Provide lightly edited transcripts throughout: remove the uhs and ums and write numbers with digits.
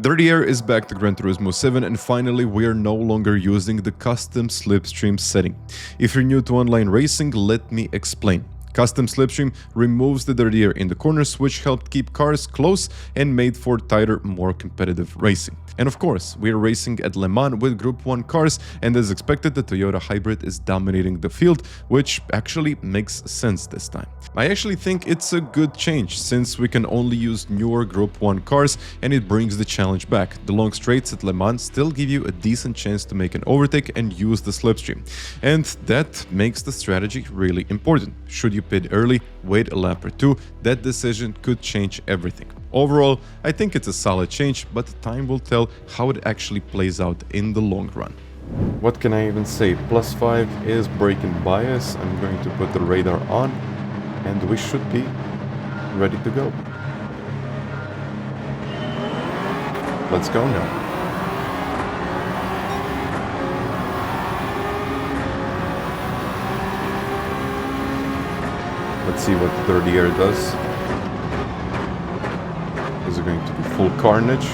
Dirty Air is back to Gran Turismo 7 and finally we are no longer using the custom slipstream setting. If you're new to online racing, let me explain. Custom slipstream removes the dirty air in the corners, which helped keep cars close and made for tighter, more competitive racing. And of course, we are racing at Le Mans with Group 1 cars, and as expected, the Toyota Hybrid is dominating the field, which actually makes sense this time. I actually think it's a good change, since we can only use newer Group 1 cars, and it brings the challenge back. The long straights at Le Mans still give you a decent chance to make an overtake and use the slipstream. And that makes the strategy really important. Should you pit early, wait a lap or two, that decision could change everything. Overall, I think it's a solid change, but time will tell how it actually plays out in the long run. What can I even say? +5 is braking bias. I'm going to put the radar on, and we should be ready to go. Let's go now. Let's see what the dirty air does. Is it going to be full carnage?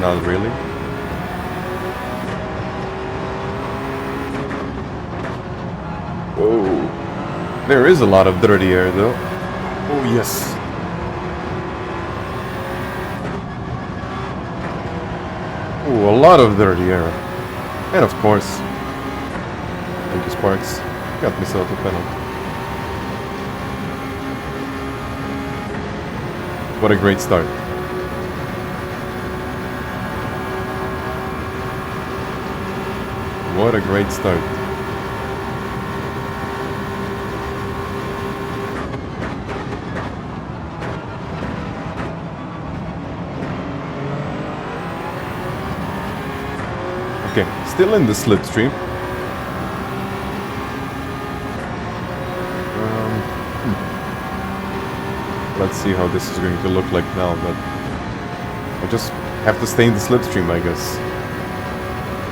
Not really. Whoa. There is a lot of dirty air though. Oh yes. Oh, a lot of dirty air. And of course, thank you Sparks, got myself a penalty. What a great start. What a great start. Okay, still in the slipstream. Let's see how this is going to look like now, but I just have to stay in the slipstream, I guess.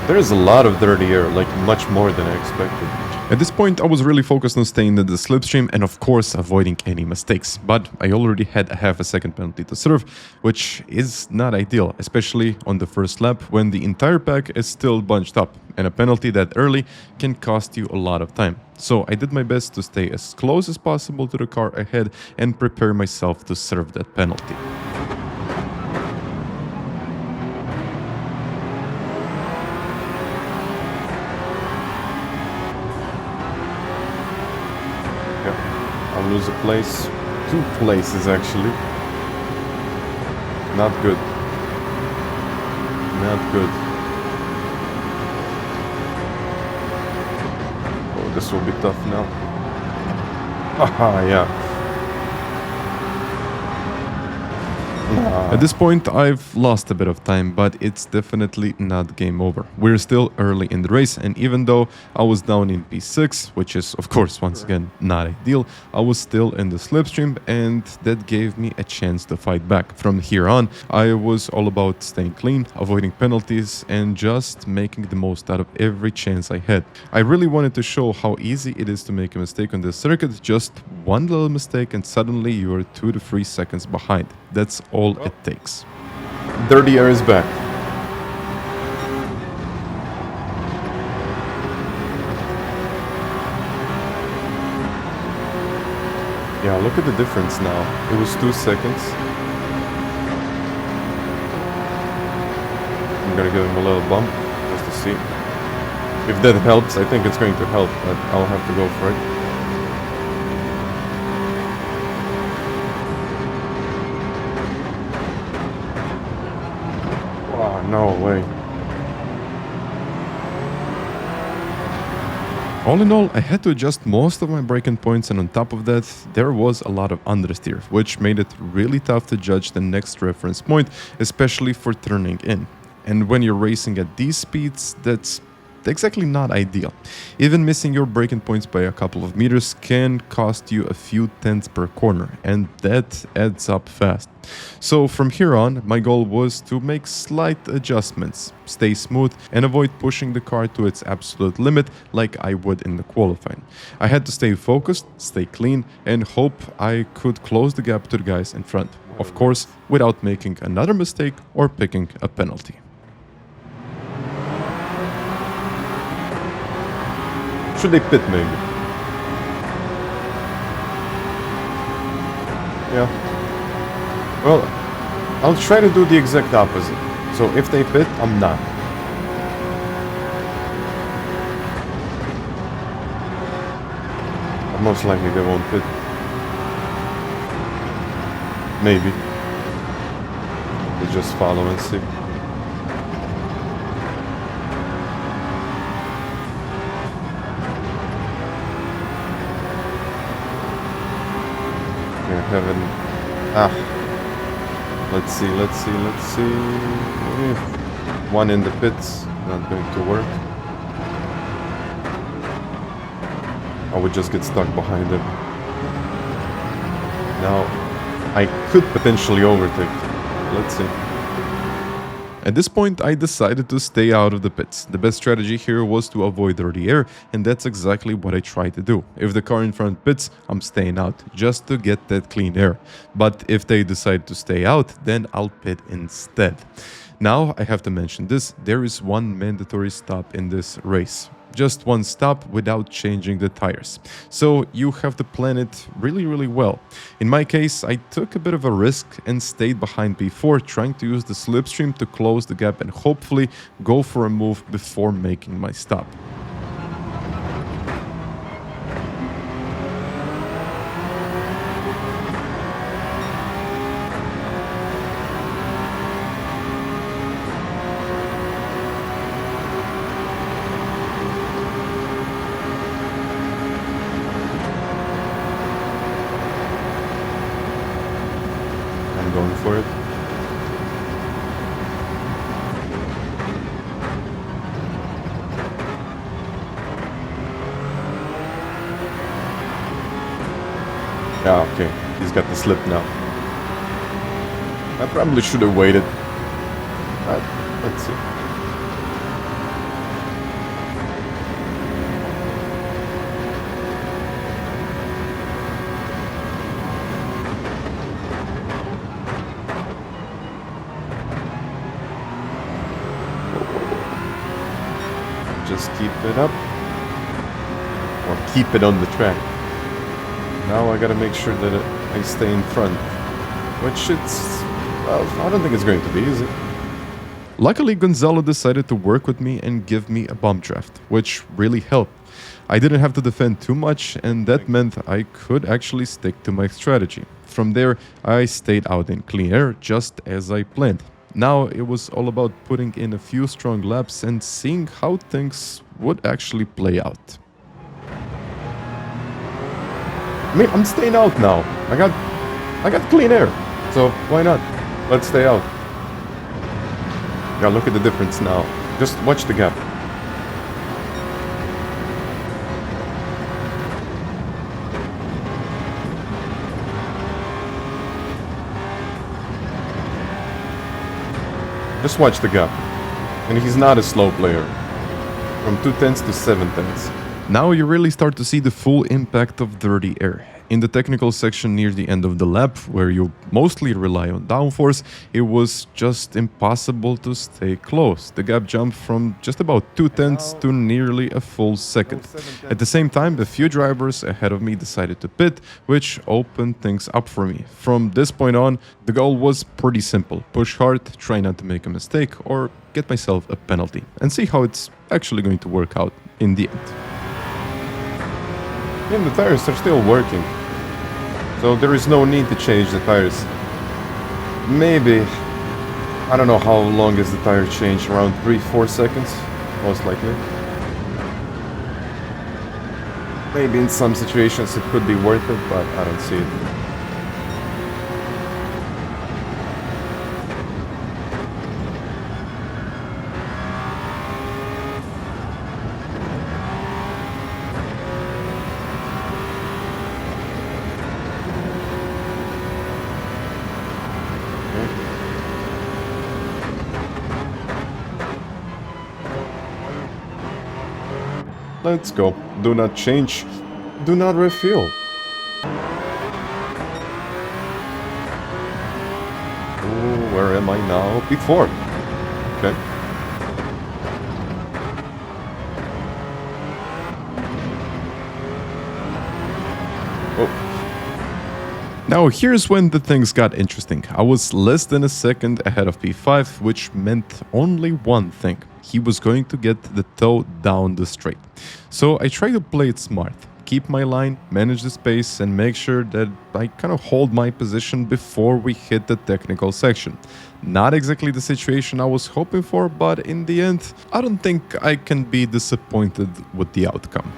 There is a lot of dirty air, like much more than I expected. At this point, I was really focused on staying in the slipstream and of course avoiding any mistakes, but I already had a half a second penalty to serve, which is not ideal, especially on the first lap when the entire pack is still bunched up, and a penalty that early can cost you a lot of time. So I did my best to stay as close as possible to the car ahead and prepare myself to serve that penalty. I'll lose a place, 2 places actually. Not good. Not good. Oh, this will be tough now. Haha, yeah. At this point, I've lost a bit of time, but it's definitely not game over. We're still early in the race, and even though I was down in P6, which is of course once again not ideal, I was still in the slipstream, and that gave me a chance to fight back. From here on, I was all about staying clean, avoiding penalties, and just making the most out of every chance I had. I really wanted to show how easy it is to make a mistake on this circuit. Just one little mistake and suddenly you are 2 to 3 seconds behind. That's all it takes. Dirty air is back. Yeah, look at the difference now. It was 2 seconds. I'm gonna give him a little bump just to see. If that helps, I think it's going to help, but I'll have to go for it. No way. All in all, I had to adjust most of my braking points, and on top of that, there was a lot of understeer, which made it really tough to judge the next reference point, especially for turning in. And when you're racing at these speeds, that's exactly not ideal. Even missing your braking points by a couple of meters can cost you a few tenths per corner, and that adds up fast. So from here on, my goal was to make slight adjustments, stay smooth, and avoid pushing the car to its absolute limit like I would in the qualifying. I had to stay focused, stay clean, and hope I could close the gap to the guys in front. Of course, without making another mistake or picking a penalty. Should they pit maybe? Yeah. Well, I'll try to do the exact opposite. So if they pit, I'm not. But most likely they won't pit. Maybe. We'll just follow and see. We're having... Let's see. One in the pits, not going to work. I would just get stuck behind him. Now, I could potentially overtake. Let's see. At this point, I decided to stay out of the pits. The best strategy here was to avoid dirty air, and that's exactly what I tried to do. If the car in front pits, I'm staying out, just to get that clean air. But if they decide to stay out, then I'll pit instead. Now, I have to mention this, there is one mandatory stop in this race. Just one stop without changing the tires. So you have to plan it really well. In my case, I took a bit of a risk and stayed behind before, trying to use the slipstream to close the gap and hopefully go for a move before making my stop. Going for it. Yeah, okay. He's got the slip now. I probably should have waited. But let's see. Just keep it up, or keep it on the track. Now I gotta make sure that I stay in front, which it's, well, I don't think it's going to be easy. Luckily, Gonzalo decided to work with me and give me a bump draft, which really helped. I didn't have to defend too much, and that meant I could actually stick to my strategy. From there, I stayed out in clean air, just as I planned. Now it was all about putting in a few strong laps and seeing how things would actually play out. I mean, I'm staying out now. I got clean air, so why not? Let's stay out. Yeah, look at the difference now. Just watch the gap. Just watch the gap. And he's not a slow player. From 2/10 to 7/10. Now you really start to see the full impact of dirty air. In the technical section near the end of the lap, where you mostly rely on downforce, it was just impossible to stay close. The gap jumped from just about 2/10 to nearly a full second. At the same time, a few drivers ahead of me decided to pit, which opened things up for me. From this point on, the goal was pretty simple. Push hard, try not to make a mistake, or get myself a penalty, and see how it's actually going to work out in the end. And the tires are still working, so there is no need to change the tires. Maybe, I don't know how long is the tire change, around 3-4 seconds, most likely. Maybe in some situations it could be worth it, but I don't see it. Let's go. Do not change. Do not refuel. Oh, where am I now? Before. Okay. Oh. Now here's when the things got interesting. I was less than a second ahead of P5, which meant only one thing. He was going to get the toe down the straight. So I tried to play it smart. Keep my line, manage the space, and make sure that I kind of hold my position before we hit the technical section. Not exactly the situation I was hoping for, but in the end, I don't think I can be disappointed with the outcome.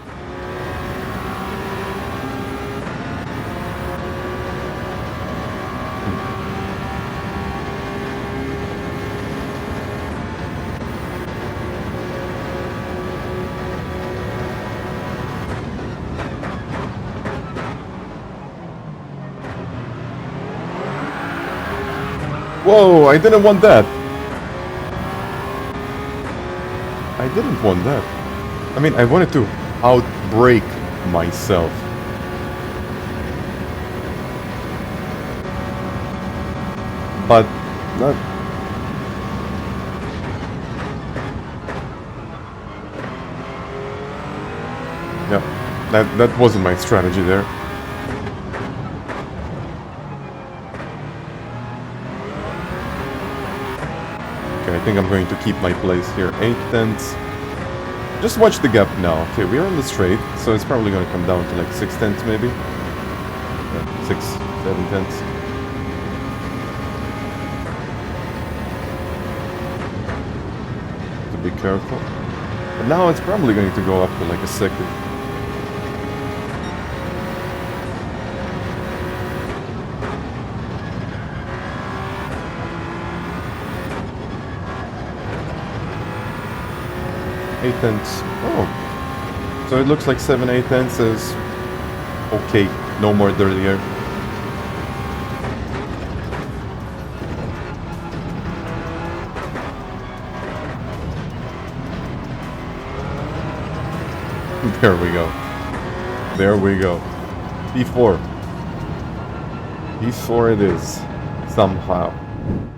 Whoa, I didn't want that. I didn't want that. I mean, I wanted to outbrake myself. But not... Yeah, that wasn't my strategy there. I think I'm going to keep my place here. 8 tenths. Just watch the gap now. Okay, we're on the straight, so it's probably going to come down to like 6 tenths maybe. Yeah, 6, 7 tenths. To be careful. But now it's probably going to go up to like a second. Eight tenths. Oh, so it looks like 7/8 tenths is okay. No more dirty air. There we go. There we go. P4. P4 it is. Somehow.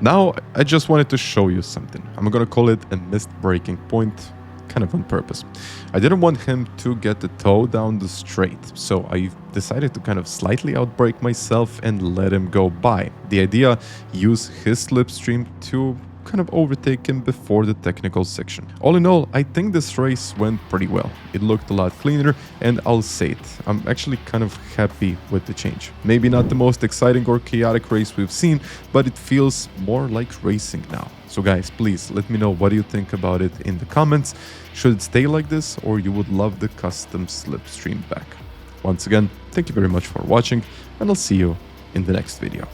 Now, I just wanted to show you something. I'm gonna call it a missed braking point. Kind of on purpose. I didn't want him to get the toe down the straight, so I decided to kind of slightly outbrake myself and let him go by. The idea, use his slipstream to kind of overtake him before the technical section. All in all, I think this race went pretty well. It looked a lot cleaner, and I'll say it, I'm actually kind of happy with the change. Maybe not the most exciting or chaotic race we've seen, but it feels more like racing now. So guys, please let me know what do you think about it in the comments. Should it stay like this, or you would love the custom slipstream back? Once again, thank you very much for watching, and I'll see you in the next video.